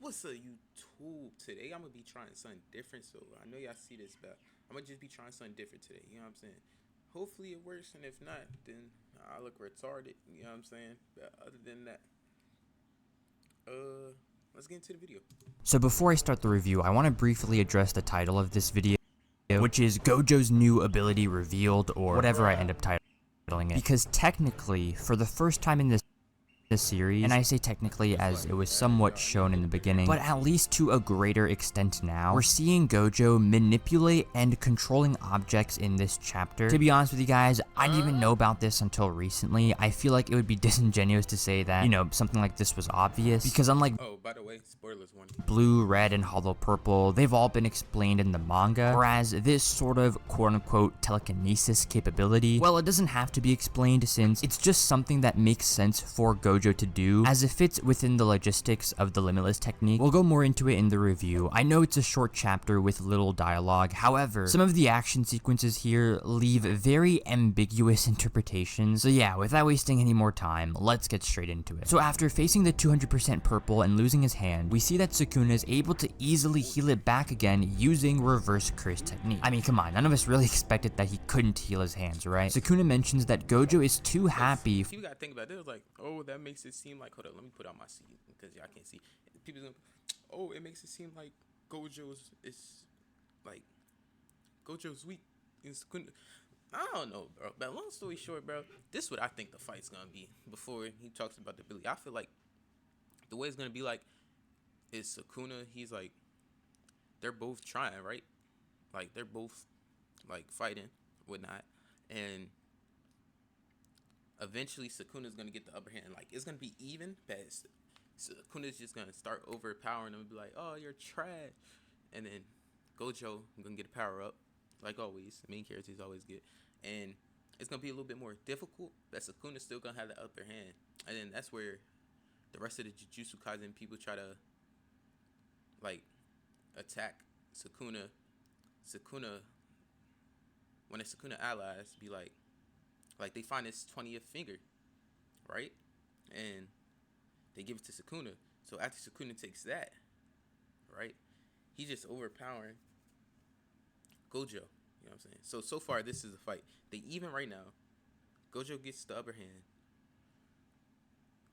What's up, YouTube? Today I'm gonna be trying something different. So I know y'all see this, but I'm gonna just be trying something different today. You know what I'm saying? Hopefully it works, and if not, then I look retarded. You know what I'm saying? But other than that, let's get into the video. So before I start the review, I want to briefly address the title of this video, which is Gojo's new ability revealed, or whatever I end up titling it. Because technically, for the first time in this series, and I say technically as it was somewhat shown in the beginning, but at least to a greater extent now, we're seeing Gojo manipulate and controlling objects in this chapter. To be honest with you guys, I didn't even know about this until recently. I feel like it would be disingenuous to say that, you know, something like this was obvious, because unlike by the way, spoilers warning. Blue, Red, and Hollow Purple, they've all been explained in the manga, whereas this sort of quote-unquote telekinesis capability, well, it doesn't have to be explained since it's just something that makes sense for Gojo to do, as it fits within the logistics of the Limitless technique. We'll go more into it in the review. I know it's a short chapter with little dialogue, however, some of the action sequences here leave very ambiguous interpretations, so yeah, without wasting any more time, let's get straight into it. So after facing the 200% purple and losing his hand, we see that Sukuna is able to easily heal it back again using reverse curse technique. I mean, come on, none of us really expected that he couldn't heal his hands, right? Sukuna mentions that Gojo is too happy. You gotta think about it. It was like, oh, that makes it seem like, hold on, let me put out my seat because y'all can't see. People's gonna, oh, it makes it seem like Gojo's is like Gojo's weak. I don't know, bro. But long story short, bro, this is what I think the fight's gonna be. Before he talks about the ability, I feel like the way it's gonna be like is Sukuna. He's like, they're both trying, right? Like they're both like fighting, whatnot, and eventually Sukuna's gonna get the upper hand. Like it's gonna be even, but Sukuna's just gonna start overpowering them and be like, "Oh, you're trash," and then Gojo gonna get a power up, like always. The main characters always get, and it's gonna be a little bit more difficult. But Sukuna's still gonna have the upper hand, and then that's where the rest of the Jujutsu Kaisen people try to like attack Sukuna. When the Sukuna allies be like they find his 20th finger, right? And they give it to Sukuna. So after Sukuna takes that, right, he's just overpowering Gojo. You know what I'm saying? So far this is a fight. They even right now. Gojo gets the upper hand.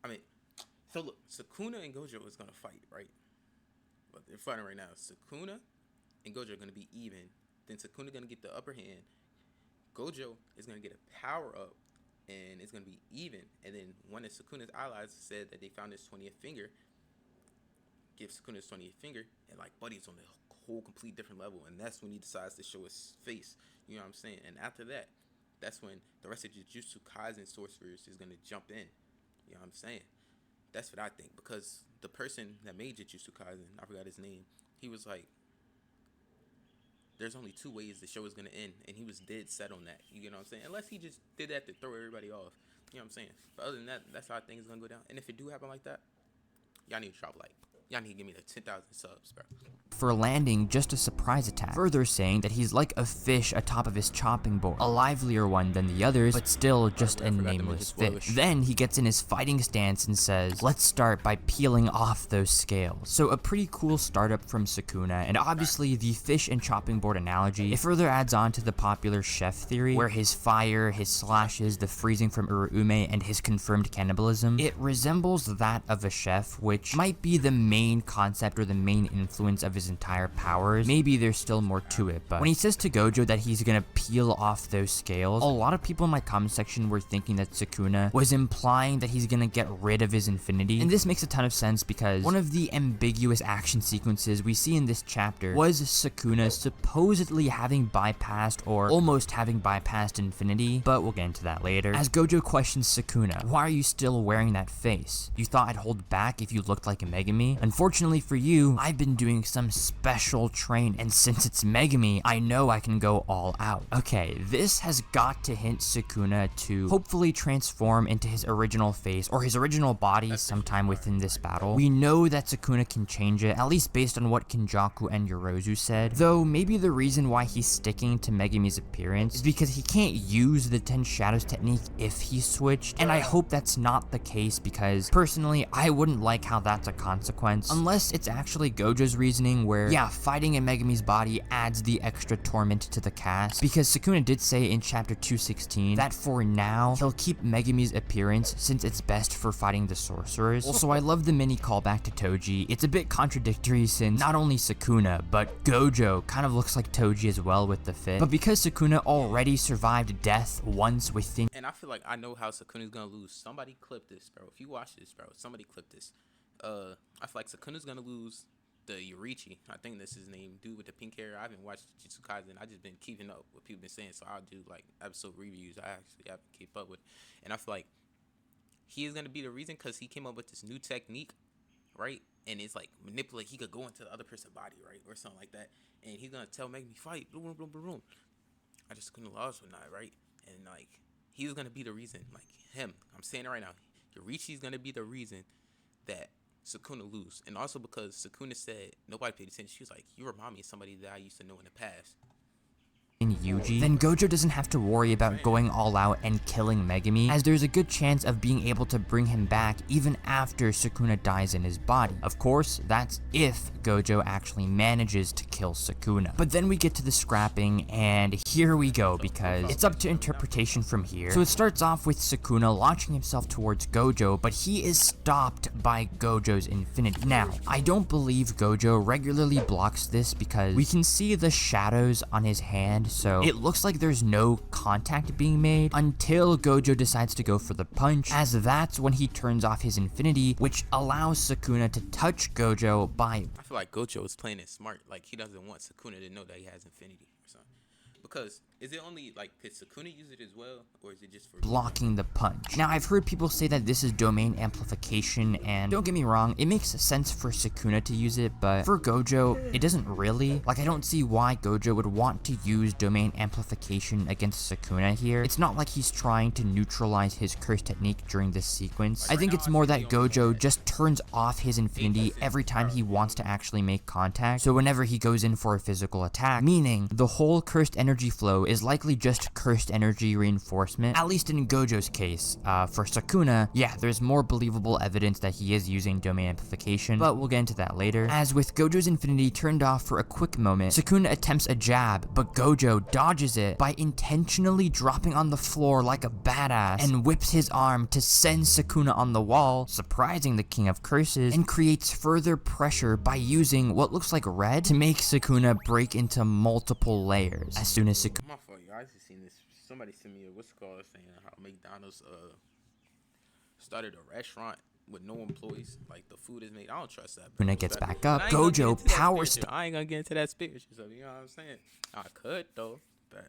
I mean, so look, Sukuna and Gojo is gonna fight, right? But they're fighting right now. Sukuna and Gojo are gonna be even. Then Sukuna gonna get the upper hand. Gojo is gonna get a power up, and it's gonna be even. And then one of Sukuna's allies said that they found his 20th finger. Give Sukuna his 20th finger, and like Buddy's on a whole complete different level. And that's when he decides to show his face. You know what I'm saying? And after that, that's when the rest of Jujutsu Kaisen sorcerers is gonna jump in. You know what I'm saying? That's what I think, because the person that made Jujutsu Kaisen, I forgot his name, he was like, there's only two ways the show is going to end, and he was dead set on that. You know what I'm saying? Unless he just did that to throw everybody off. You know what I'm saying? But other than that, that's how I think it's going to go down. And if it do happen like that, y'all need to drop a like. Y'all need to give me the 10,000 subs, bro. For landing just a surprise attack, further saying that he's like a fish atop of his chopping board, a livelier one than the others, but still just a nameless fish. Then he gets in his fighting stance and says, let's start by peeling off those scales. So a pretty cool startup from Sukuna, and obviously the fish and chopping board analogy, it further adds on to the popular chef theory, where his fire, his slashes, the freezing from Uruume, and his confirmed cannibalism, it resembles that of a chef, which might be the main concept or the main influence of his entire powers. Maybe there's still more to it, but when he says to Gojo that he's gonna peel off those scales, a lot of people in my comment section were thinking that Sukuna was implying that he's gonna get rid of his infinity, and this makes a ton of sense because one of the ambiguous action sequences we see in this chapter was Sukuna supposedly having bypassed or almost having bypassed infinity, but we'll get into that later. As Gojo questions Sukuna, why are you still wearing that face? You thought I'd hold back if you looked like a Megami? Unfortunately for you, I've been doing some special training, and since it's Megami, I know I can go all out. Okay, this has got to hint Sukuna to hopefully transform into his original face or his original body sometime within this battle. We know that Sukuna can change it, at least based on what Kinjaku and Yorozu said, though maybe the reason why he's sticking to Megami's appearance is because he can't use the 10 Shadows technique if he switched, and I hope that's not the case because personally, I wouldn't like how that's a consequence once, unless it's actually Gojo's reasoning where, yeah, fighting in Megumi's body adds the extra torment to the cast, because Sukuna did say in chapter 216 that for now, he'll keep Megumi's appearance since it's best for fighting the sorcerers. Also, I love the mini callback to Toji. It's a bit contradictory since not only Sukuna, but Gojo kind of looks like Toji as well with the fit, but because Sukuna already survived death once within. And I feel like I know how Sukuna's gonna lose. Somebody clip this, bro. If you watch this, bro, somebody clip this. I feel like Sukuna's gonna lose the Yorichi. I think that's his name, dude with the pink hair. I haven't watched Jujutsu Kaisen. I just been keeping up with people been saying, so I'll do like episode reviews. I actually have to keep up with, and I feel like he is gonna be the reason because he came up with this new technique, right? And it's like manipulate. He could go into the other person's body, right, or something like that, and he's gonna tell Megumi fight. Boom, boom, boom, boom. I just couldn't lose or not, right? And like he's gonna be the reason, like him. I'm saying it right now. Yorichi's gonna be the reason that Sukuna lose, and also because Sukuna said nobody paid attention. She was like, "You remind me of somebody that I used to know in the past." In Yuji, then Gojo doesn't have to worry about going all out and killing Megumi, as there's a good chance of being able to bring him back even after Sukuna dies in his body. Of course, that's if Gojo actually manages to kill Sukuna. But then we get to the scrapping, and here we go, because it's up to interpretation from here. So it starts off with Sukuna launching himself towards Gojo, but he is stopped by Gojo's infinity. Now, I don't believe Gojo regularly blocks this because we can see the shadows on his hand, so it looks like there's no contact being made until Gojo decides to go for the punch, as that's when he turns off his infinity, which allows Sukuna to touch Gojo by... I feel like Gojo is playing it smart. Like, he doesn't want Sukuna to know that he has infinity or something. Because, is it only, like, could Sukuna use it as well, or is it just for... blocking the punch? Now, I've heard people say that this is domain amplification, and don't get me wrong, it makes sense for Sukuna to use it, but for Gojo, it doesn't really. Like, I don't see why Gojo would want to use domain amplification against Sukuna here. It's not like he's trying to neutralize his curse technique during this sequence. I think it's more that Gojo just turns off his infinity every time he wants to actually make contact, so whenever he goes in for a physical attack, meaning the whole cursed energy flow is likely just cursed energy reinforcement, at least in Gojo's case. For Sukuna, yeah, there's more believable evidence that he is using domain amplification, but we'll get into that later. As with Gojo's infinity turned off for a quick moment, Sukuna attempts a jab, but Gojo dodges it by intentionally dropping on the floor like a badass and whips his arm to send Sukuna on the wall, surprising the King of Curses, and creates further pressure by using what looks like red to make Sukuna break into multiple layers. As soon as Sukuna... My fault, y'all. I just seen this. Somebody sent me a what's it called saying how McDonald's started a restaurant with no employees. Like, the food is made. I don't trust that. Sukuna gets back up. Gojo powers... I ain't gonna get into that spiritual stuff. You know what I'm saying? I could though, but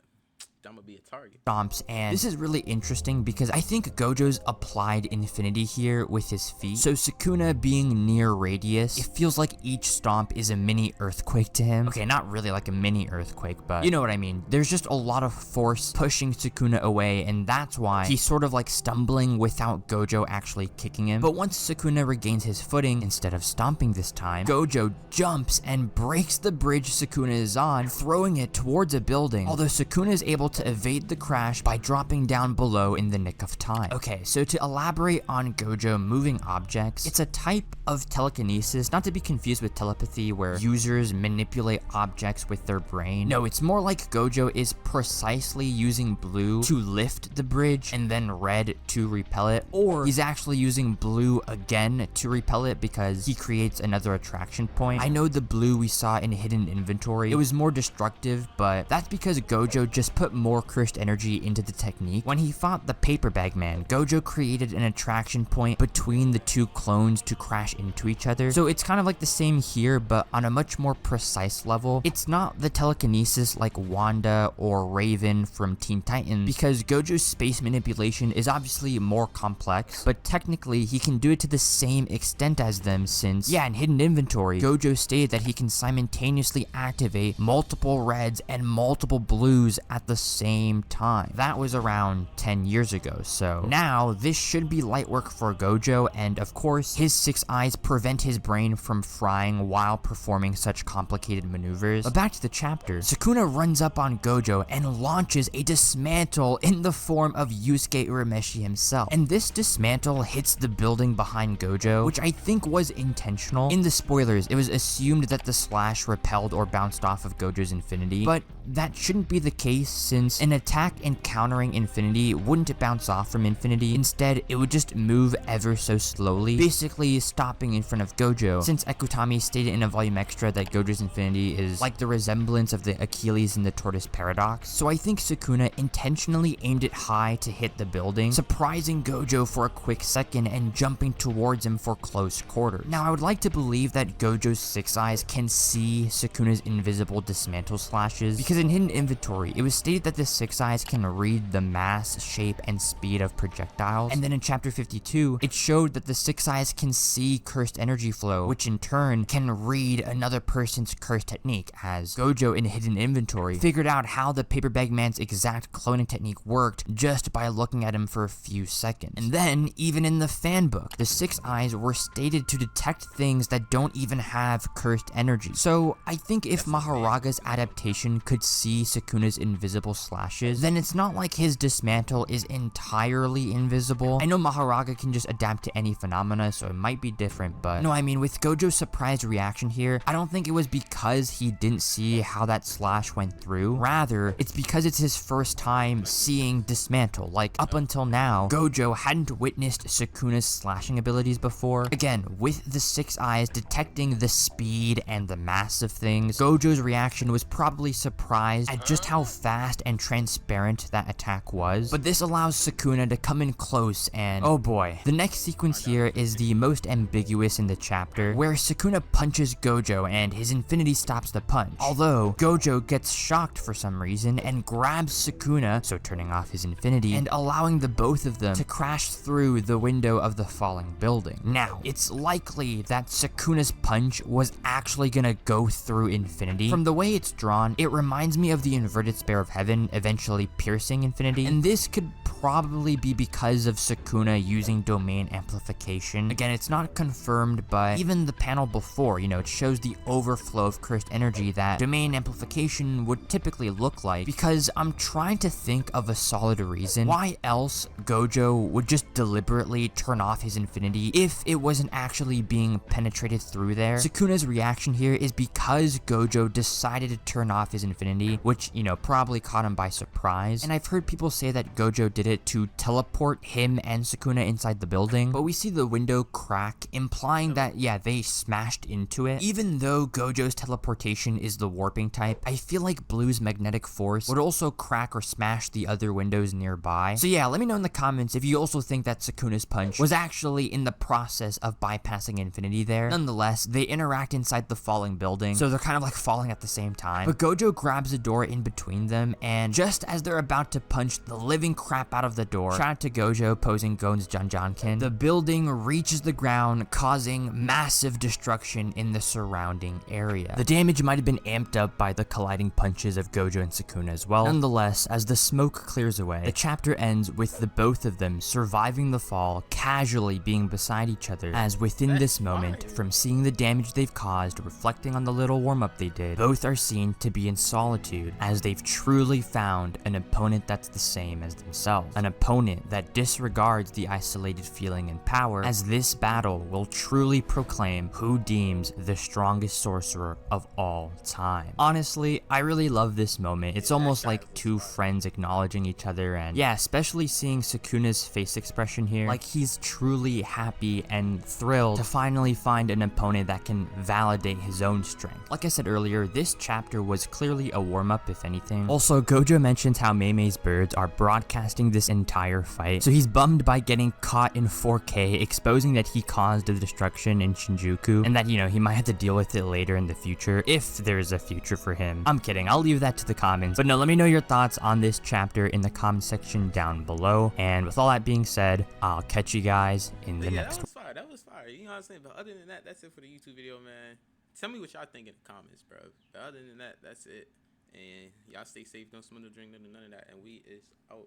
I'm gonna be a target. Stomps, and this is really interesting because I think Gojo's applied infinity here with his feet. So Sukuna being near radius, it feels like each stomp is a mini earthquake to him. Okay, not really like a mini earthquake, but you know what I mean. There's just a lot of force pushing Sukuna away, and that's why he's sort of like stumbling without Gojo actually kicking him. But once Sukuna regains his footing, instead of stomping this time, Gojo jumps and breaks the bridge Sukuna is on, throwing it towards a building, although Sukuna is able to evade the crash by dropping down below in the nick of time. Okay, so to elaborate on Gojo moving objects, it's a type of telekinesis, not to be confused with telepathy where users manipulate objects with their brain. No, it's more like Gojo is precisely using blue to lift the bridge and then red to repel it, or he's actually using blue again to repel it because he creates another attraction point. I know the blue we saw in hidden inventory, it was more destructive, but that's because Gojo just put more cursed energy into the technique. When he fought the paper bag man, Gojo created an attraction point between the two clones to crash into each other. So it's kind of like the same here, but on a much more precise level. It's not the telekinesis like Wanda or Raven from Teen Titans, because Gojo's space manipulation is obviously more complex, but technically he can do it to the same extent as them since, yeah, in hidden inventory, Gojo stated that he can simultaneously activate multiple reds and multiple blues at the same time. That was around 10 years ago, so now this should be light work for Gojo, and of course, his 6 eyes prevent his brain from frying while performing such complicated maneuvers. But back to the chapter, Sukuna runs up on Gojo and launches a dismantle in the form of Yusuke Urameshi himself. And this dismantle hits the building behind Gojo, which I think was intentional. In the spoilers, it was assumed that the slash repelled or bounced off of Gojo's infinity, but that shouldn't be the case since an attack encountering infinity wouldn't bounce off from infinity. Instead, it would just move ever so slowly, basically stopping in front of Gojo, since Ekutami stated in a volume extra that Gojo's infinity is like the resemblance of the Achilles and the tortoise paradox. So I think Sukuna intentionally aimed it high to hit the building, surprising Gojo for a quick second and jumping towards him for close quarters. Now I would like to believe that Gojo's 6 eyes can see Sukuna's invisible dismantle slashes, because in hidden inventory it was stated that the 6 eyes can read the mass, shape, and speed of projectiles, and then in chapter 52 it showed that the 6 eyes can see cursed energy flow, which in turn can read another person's curse technique, as Gojo in hidden inventory figured out how the Paper Bag Man's exact cloning technique worked just by looking at him for a few seconds. And then even in the fan book, the 6 eyes were stated to detect things that don't even have cursed energy. So I think if Maharaga's adaptation could see Sukuna's invisible slashes, then it's not like his dismantle is entirely invisible. I know Maharaga can just adapt to any phenomena, so it might be different, but no, I mean, with Gojo's surprised reaction here, I don't think it was because he didn't see how that slash went through. Rather, it's because it's his first time seeing dismantle. Like, up until now, Gojo hadn't witnessed Sukuna's slashing abilities before. Again, with the 6 eyes detecting the speed and the mass of things, Gojo's reaction was probably surprised at just how fast and transparent that attack was. But this allows Sukuna to come in close, and oh boy. The next sequence here is the most ambiguous in the chapter, where Sukuna punches Gojo and his infinity stops the punch. Although, Gojo gets shocked for some reason and grabs Sukuna, so turning off his infinity, and allowing the both of them to crash through the window of the falling building. Now, it's likely that Sukuna's punch was actually gonna go through infinity. From the way it's drawn, it reminds me of the inverted spear of heaven eventually piercing infinity, and this could probably be because of Sukuna using domain amplification. Again, it's not confirmed, but even the panel before, it shows the overflow of cursed energy that domain amplification would typically look like, because I'm trying to think of a solid reason why else Gojo would just deliberately turn off his infinity if it wasn't actually being penetrated through there. Sukuna's reaction here is because Gojo decided to turn off his infinity, which, probably caught him by surprise. And I've heard people say that Gojo did it to teleport him and Sukuna inside the building, but we see the window crack, implying that, yeah, they smashed into it. Even though Gojo's teleportation is the warping type, I feel like Blue's magnetic force would also crack or smash the other windows nearby. So yeah, let me know in the comments if you also think that Sukuna's punch was actually in the process of bypassing infinity there. Nonetheless, they interact inside the falling building, so they're kind of like falling at the same time. But Gojo grabs a door in between them, and just as they're about to punch the living crap out of the door, shout out to Gojo posing Gon's Janjankin, the building reaches the ground, causing massive destruction in the surrounding area. The damage might have been amped up by the colliding punches of Gojo and Sukuna as well. Nonetheless, as the smoke clears away, the chapter ends with the both of them surviving the fall, casually being beside each other, as within this moment, from seeing the damage they've caused, reflecting on the little warm-up they did, both are seen to be in solitude, as they've truly found an opponent that's the same as themselves, an opponent that disregards the isolated feeling and power, as this battle will truly proclaim who deems the strongest sorcerer of all time. Honestly, I really love this moment. It's almost like two friends acknowledging each other, and yeah, especially seeing Sukuna's face expression here, like he's truly happy and thrilled to finally find an opponent that can validate his own strength. Like I said earlier, this chapter was clearly a warm-up if anything. Also, Gojo mentions how Meimei's birds are broadcasting this entire fight, so he's bummed by getting caught in 4K, exposing that he caused the destruction in Shinjuku, and that, he might have to deal with it later in the future, if there's a future for him. I'm kidding, I'll leave that to the comments. But no, let me know your thoughts on this chapter in the comment section down below, and with all that being said, I'll catch you guys in the next one. That was fire. You know what I'm saying? But other than that, that's it for the YouTube video, man. Tell me what y'all think in the comments, bro. But other than that, that's it. And y'all stay safe. Don't smoke, no drink, none of that. And we is out.